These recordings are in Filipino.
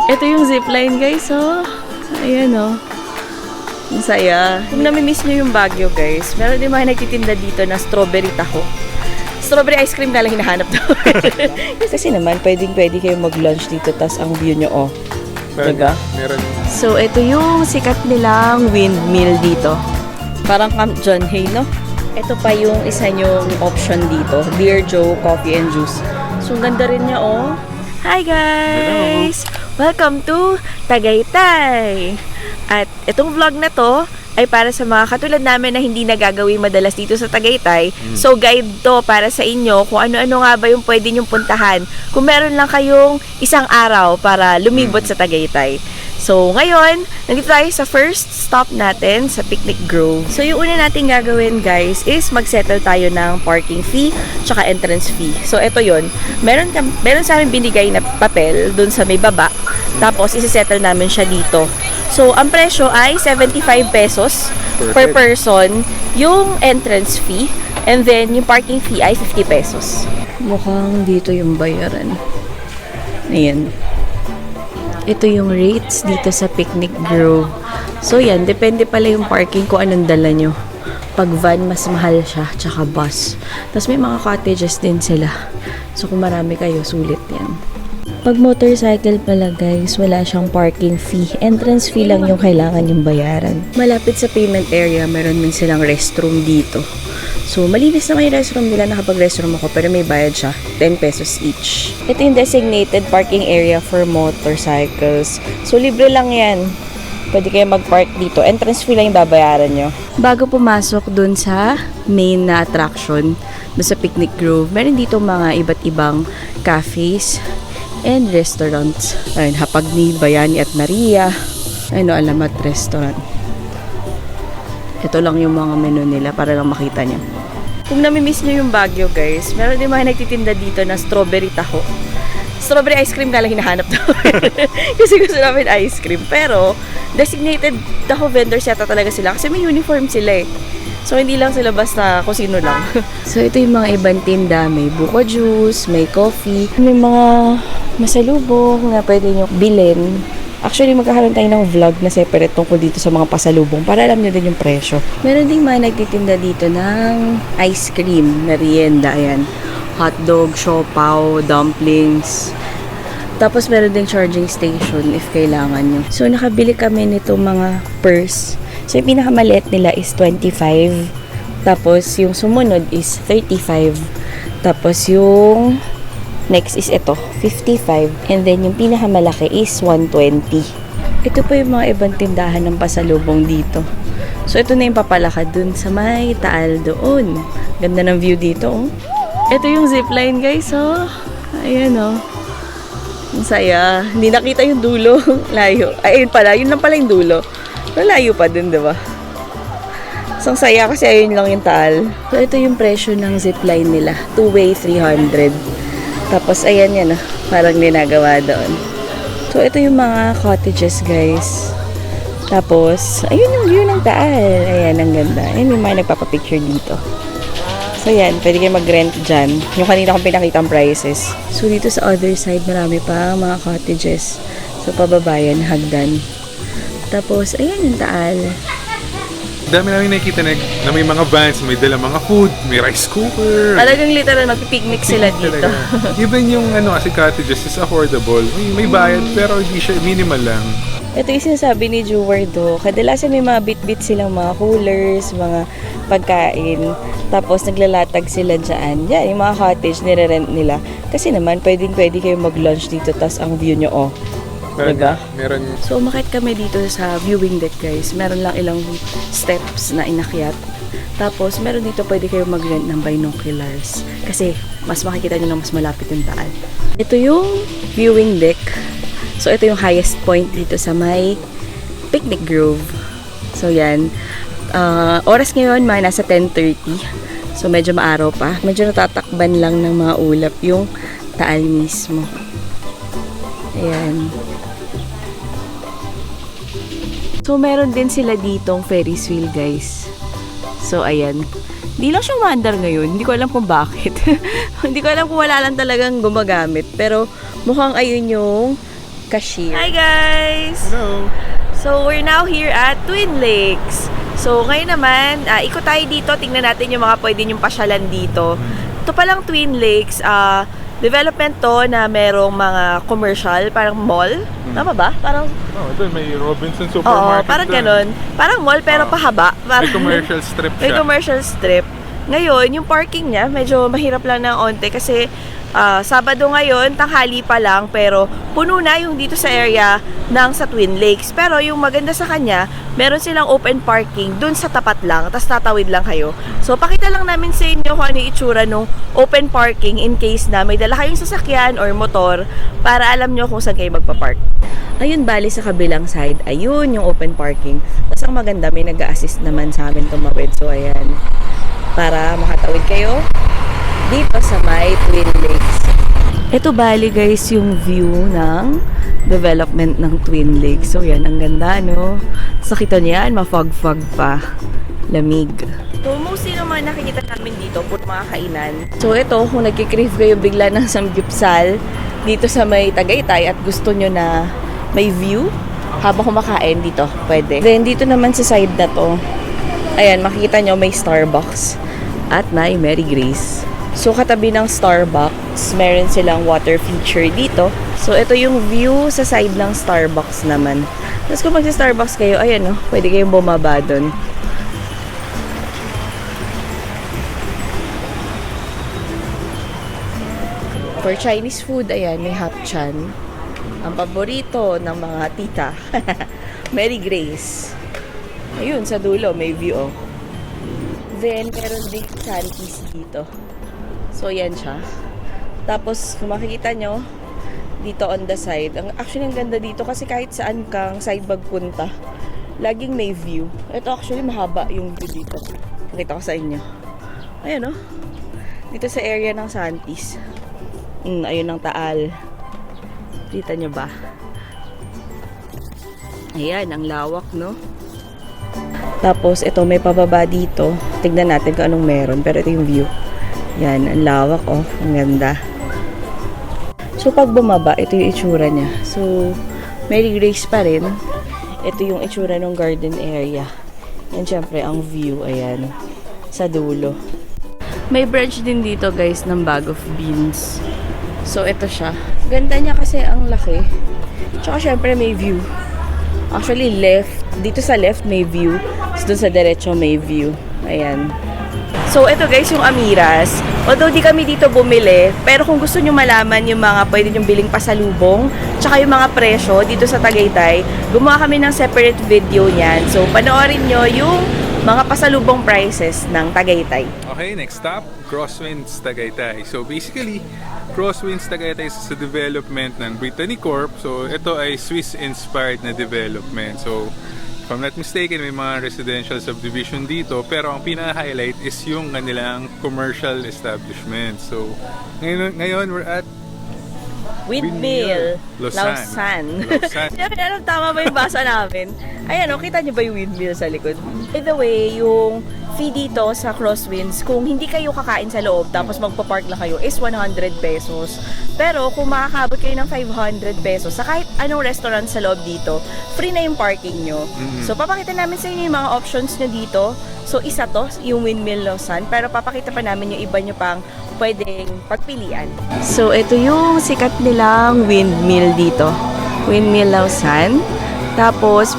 Ito yung zipline guys, oh. Ayan, oh. Ang saya. Kung namimiss nyo yung Baguio guys, meron din mga nagtitinda dito na strawberry taho. Strawberry ice cream ka lang hinahanap to. Kasi naman, pwede kayo mag-lunch dito, tas ang view nyo, oh. Diba? Meron. So, ito yung sikat nilang windmill dito. Parang Camp John Hay, no? Ito pa yung isa nyong option dito. Beer Joe, coffee and juice. So, ang ganda rin niya, oh. Hi, guys! Hello. Welcome to Tagaytay! At itong vlog na to ay para sa mga katulad namin na hindi nagagawin madalas dito sa Tagaytay. So, guide to para sa inyo kung ano-ano nga ba yung pwede nyong puntahan kung meron lang kayong isang araw para lumibot sa Tagaytay. So, ngayon, nandito tayo sa first stop natin sa Picnic Grove. So, yung una natin gagawin, guys, is mag-settle tayo ng parking fee tsaka entrance fee. So, ito yon. Meron sa amin binigay na papel dun sa may baba. Tapos, isi-settle namin siya dito. So, ang presyo ay 75 pesos per person yung entrance fee. And then, yung parking fee ay 50 pesos. Mukhang dito yung bayaran. Ayan. Ito yung rates dito sa Picnic Grove. So, yan. Depende pala yung parking kung anong dala nyo. Pag van, mas mahal siya. Tsaka bus. Tapos, may mga cottages din sila. So, kung marami kayo, sulit yan. Pag motorcycle pala guys, wala siyang parking fee. Entrance fee lang yung kailangan yung bayaran. Malapit sa payment area, meron din silang restroom dito. So, malinis naman yung restroom nila. Nakapag-restroom ako, pero may bayad siya. 10 pesos each. Ito yung designated parking area for motorcycles. So, libre lang yan. Pwede kayo mag-park dito. Entrance fee lang yung babayaran nyo. Bago pumasok dun sa main na attraction, dun sa Picnic Grove, meron dito mga iba't ibang cafes and restaurants. Ayun, Hapagni, Bayani at Maria. Ayun, Alamat Restaurant. Ito lang yung mga menu nila para lang makita nyo. Kung namimiss nyo yung Baguio guys, meron din mga nagtitinda dito na strawberry taho. Strawberry ice cream ka lang hinahanap to. Kasi gusto namin ice cream. Pero, designated taho vendors yata talaga sila. Kasi may uniform sila eh. So, hindi lang sila basta kung sino lang. So, ito yung mga ibang tinda. May buko juice, may coffee, may mga masalubong na pwede nyo bilhin. Actually, magkakaroon tayo ng vlog na separate tungkol dito sa mga pasalubong para alam nyo din yung presyo. Meron ding mga nagtitinda dito ng ice cream, merienda, ayan. Hotdog, siopaw, dumplings. Tapos, meron ding charging station if kailangan nyo. So, nakabili kami nito mga purse. So, yung pinakamaliit nila is 25. Tapos, yung sumunod is 35. Tapos, yung next is ito, 55. And then, yung pinakamalaki is 120. Ito po yung mga ibang tindahan ng pasalubong dito. So, ito na yung papalakad dun sa may Taal doon. Ganda ng view dito, oh. Ito yung zipline, guys, oh. Ayan, oh. Ang saya. Hindi nakita yung dulo. Layo. Ay, ayun pala. Yun lang pala yung dulo. Malayo pa dun, diba? So, ang saya kasi ayun lang yung Taal. So, ito yung presyo ng zipline nila. Two-way, 300. Tapos, ayan yan, parang ginagawa doon. So, ito yung mga cottages, guys. Tapos, ayun yung view ng Taal. Ayan, ang ganda. Ayan yung mga nagpapapicture dito. So, yan. Pwede kayo mag-rent dyan. Yung kanina kong pinakita ang prices. So, dito sa other side, marami pa mga cottages. So, pababayan, hagdan. Tapos, ayan yung Taal. Dami namin nakikita na may mga vans, may dala mga food, may rice cooker. Talagang literal, magpipicnic sila dito. Even yung kasi cottages is affordable. May bayad pero hindi siya, minimal lang. Ito yung sinasabi ni Juwardo. Kadalasan may mga bit-bit silang mga coolers, mga pagkain. Tapos naglalatag sila dyan. Yan, yung mga cottage, nire-rent nila. Kasi naman, pwede kayo mag-lunch dito, tas ang view nyo, oh. Diba? Meron. So, umakit kami dito sa viewing deck, guys. Meron lang ilang steps na inakyat. Tapos, meron dito pwede kayo mag-rent ng binoculars. Kasi, mas makikita nyo na mas malapit yung Taal. Ito yung viewing deck. So, ito yung highest point dito sa may Picnic Grove. So, yan. Oras ngayon, mga nasa 10:30. So, medyo maaraw pa. Medyo natatakban lang ng mga ulap yung Taal mismo. Ayan. So, meron din sila ditong Ferris wheel, guys. So, ayan. Hindi lang siya umaandar ngayon. Hindi ko alam kung bakit. Hindi ko alam kung wala lang talagang gumagamit. Pero, mukhang ayun yung cashier. Hi guys! Hello! So, we're now here at Twin Lakes. So, ngayon naman, ikot tayo dito. Tingnan natin yung mga pwede yung pasyalan dito. Ito palang Twin Lakes, development to na merong mga commercial, parang mall. Tama ba? Parang, Doon may Robinson oo, Supermarket. parang doon. ganun. Parang mall pero pahaba. May commercial strip May siya. commercial strip. Ngayon, yung parking niya, medyo mahirap lang ng onte kasi Sabado ngayon, tanghali pa lang, pero puno na yung dito sa area ng sa Twin Lakes. Pero yung maganda sa kanya, meron silang open parking dun sa tapat lang, tas tatawid lang kayo. So, pakita lang namin sa inyo kung ano yung itsura ng open parking in case na may dala kayong sasakyan or motor para alam nyo kung saan kayo magpapark. Ayun, bali sa kabilang side, ayun yung open parking. Tapos ang maganda, may nag-a-assist naman sa amin tumawid. So, ayan, para makatawid kayo dito sa may Twin Lakes. Ito bali guys yung view ng development ng Twin Lakes. So yan, ang ganda no. Sakita niyan, mafog-fog pa. Lamig. So mostly naman nakikita namin dito, puro mga kainan. So ito, kung nagkikrave kayo bigla ng samgyupsal dito sa may Tagaytay at gusto nyo na may view habang kumakain dito, pwede. Then dito naman sa side na to, ayan, makikita nyo may Starbucks at may Mary Grace. So, katabi ng Starbucks, meron silang water feature dito. So, ito yung view sa side ng Starbucks naman. Tapos, kung magsa-Starbucks kayo, ayan o, pwede kayong bumaba dun. For Chinese food, ayan, may hapchan. Ang paborito ng mga tita. Mary Grace. Ayun, sa dulo, may view o. Then, meron din Santis dito. So, yan siya. Tapos, kung makikita nyo, dito on the side. Actually, ang ganda dito kasi kahit saan kang side magpunta, laging may view. Ito actually, mahaba yung view dito. Pakita ko sa inyo. Ayan, oh. Dito sa area ng Santis. Ayun ang Taal. Kita nyo ba? Ayan, ang lawak, no? Tapos, ito, may pababa dito. Tignan natin kung anong meron. Pero ito yung view. Yan, ang lawak, oh. Ang ganda. So, pag bumaba, ito yung itsura niya. So, Mary Grace pa rin. Ito yung itsura ng garden area. Yan, syempre, ang view, ayan. Sa dulo. May branch din dito, guys, ng Bag of Beans. So, ito siya. Ganda niya kasi ang laki. Tsaka, syempre, may view. Actually, left. Dito sa left, may view. So, dun sa derecho, may view. Ayan. So, ito guys, yung Amiras. Although di kami dito bumili, pero kung gusto nyo malaman yung mga pwede nyo biling pasalubong, tsaka yung mga presyo dito sa Tagaytay, gumawa kami ng separate video niyan. So, panoorin nyo yung mga pasalubong prices ng Tagaytay. Okay, next stop, Crosswinds Tagaytay. So basically, Crosswinds Tagaytay is sa development ng Brittany Corp. So ito ay Swiss-inspired na development. So if I'm not mistaken, may mga residential subdivision dito, pero ang pinaka-highlight is yung kanilang commercial establishment. So ngayon we're at Windmill. Lausanne. Hindi namin alam tama ba yung basa namin. Ayan, o, kita nyo ba yung windmill sa likod? By the way, yung fee dito sa Crosswinds, kung hindi kayo kakain sa loob tapos magpa-park lang kayo, is 100 pesos. Pero kung makakabot kayo ng 500 pesos sa kahit anong restaurant sa loob dito, free na yung parking nyo. So, papakita namin sa inyo yung mga options nyo dito. So, isa to, yung Windmill Lausanne. Pero papakita pa namin yung iba nyo pang pwedeng pagpilian. So, ito yung sikat nilang windmill dito. Windmill Lausanne. Tapos,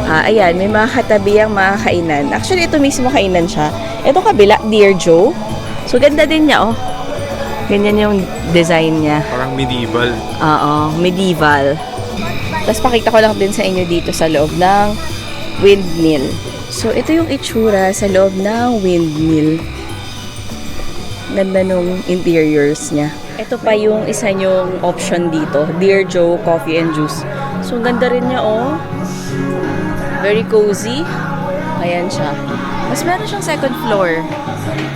ayan, may mga katabi ang mga kainan. Actually, ito mismo kainan siya. Ito kabila, Dear Joe. So, ganda din niya, oh. Ganyan yung design niya. parang medieval. Oo, medieval. Tapos, pakita ko lang din sa inyo dito sa loob ng windmill. So, ito yung itsura sa loob ng windmill. Ganda nung interiors niya. Ito pa yung isa nyong option dito. Dear Joe Coffee and Juice. So, ang ganda rin niya, oh. Very cozy. Ayan siya. Mas meron siyang second floor.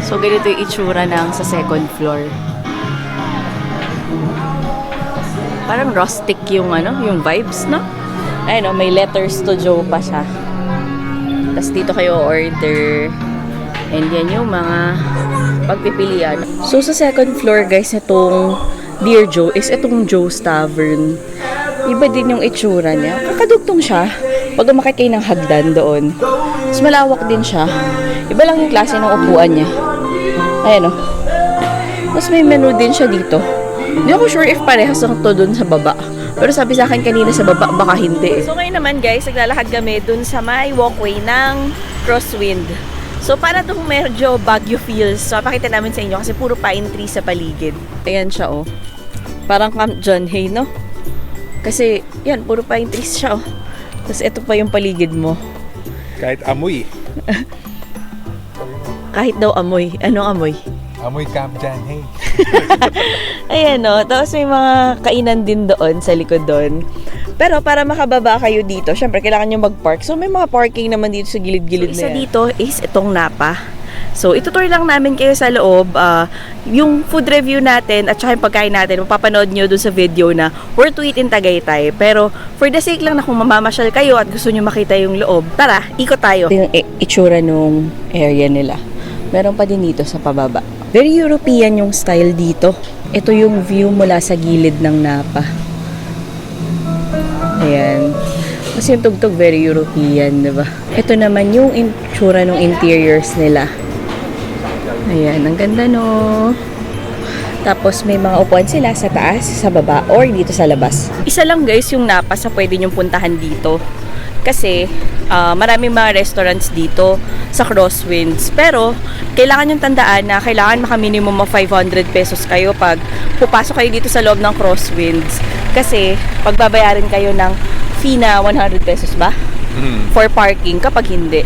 So, ganito yung itsura ng sa second floor. Parang rustic yung, yung vibes, no? Ayun, oh, may letters to Joe pa siya. Tapos dito kayo order. And yan yung mga pagpipilian. So, sa second floor, guys, itong Dear Joe is itong Joe's Tavern. Iba din yung itsura niya. Kakadugtong siya. Pag umakit kayo ng hagdan doon. Mas malawak din siya. Iba lang yung klase ng upuan niya. Ayan o. Tapos may menu din siya dito. Hindi ako sure if parehas lang to dun sa baba. Pero sabi sa akin kanina sa baba, baka hindi. So ngayon naman guys, naglalakad kami dun sa may walkway ng Crosswind. So para itong medyo Baguio feels. So pakita namin sa inyo kasi puro pine tree sa paligid. Ayan siya oh. Parang Camp John Hay, no? Kasi yan, puro pine trees siya oh. Tapos ito pa yung paligid mo. Kahit amoy. Kahit daw amoy. Anong amoy? Amoy Camp John Hay. Ayan o. Tapos may mga kainan din doon sa likod doon. Pero para makababa kayo dito, syempre kailangan nyo mag-park. So may mga parking naman dito sa gilid-gilid na yan. Isa dito is itong Napa. So itutour lang namin kayo sa loob. Yung food review natin at saka yung pagkain natin, mapapanood nyo doon sa video na worth to eat in Tagaytay. Pero for the sake lang na kung mamamasyal kayo at gusto nyo makita yung loob, tara, ikot tayo. Ito yung itsura nung area nila. Meron pa din dito sa pababa. Very European yung style dito. Ito yung view mula sa gilid ng Napa. Ayan. Kasi yung tugtog very European, diba? Ito naman yung itsura ng interiors nila. Ayan, ang ganda no. Tapos may mga upuan sila sa taas, sa baba, or dito sa labas. Isa lang guys yung Napa sa pwede nyong puntahan dito. Kasi maraming mga restaurants dito sa Crosswinds. Pero kailangan yung tandaan na kailangan maka-minimum of 500 pesos kayo pag pupasok kayo dito sa loob ng Crosswinds. Kasi pagbabayarin kayo ng fee na 100 pesos ba? For parking kapag hindi.